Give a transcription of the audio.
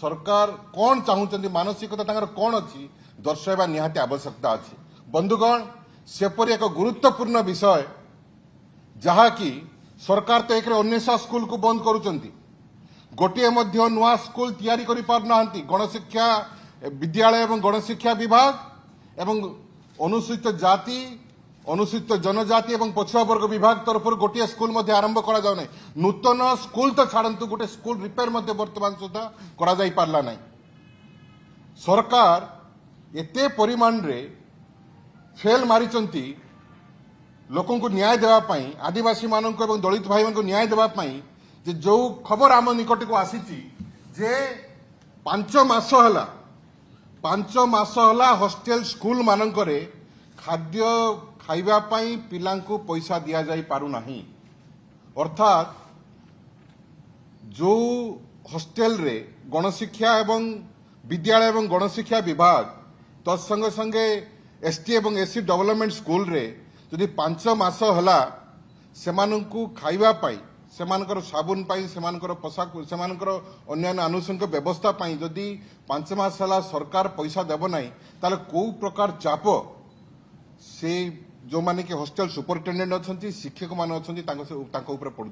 सरकार कौन चाहूँ मानसिकता तांकर कौन अच्छी दर्शाइबा निहाती आवश्यकता अच्छी। बंधुगण सेपरी एक गुरुत्वपूर्ण विषय जहाँकि सरकार तो एक अन्वेषा स्कूल को बंद करुचंती, गोटे मध्य नुआ स्कूल तैयारी करि पारनाहांती। गणशिक्षा विद्यालय एवं गणशिक्षा विभाग एवं अनुसूचित जाति अनुसूचित जनजाति एवं पछुआ वर्ग विभाग तरफ गोटे स्कूल मध्य आरंभ करा जाउ नै। नूतन स्कूल तो छाड़ंतु गोटे स्कूल रिपेयर मध्य वर्तमान सुधा करा जाई पारला नै। सरकार एते परिमाण रे फेल मारिचंती लोकों को न्याय देवा पाई, आदिवासी मानन को एवं दलित भाई को न्याय देवा पाई। जे जो खबर आम निकट को आसीची जे 5 मास हला हॉस्टेल स्कूल मानकरे खाद्य खाइबा पाई पिलांकु पैसा दिया जाई पारु नाही। अर्थात जो हॉस्टेल रे गणशिक्षा एवं विद्यालय एवं गणशिक्षा विभाग तत्संगे संगे एसटी एवं एससी डेवलपमेंट स्कूल रे जदि 5 मास हला सेमानंकु खाइबा पाई, सेमानकर साबुन पाई, सेमानकर पोशाक, सेमानकर अन्यान्य आनुषंगिक व्यवस्था पाई जदि 5 मास हला सरकार पैसा देव नाही ताले को प्रकार चाप से जो माने कि हॉस्टेल सुपरिटेंडेंट अच्छा शिक्षक मान अच्छा पड़ू।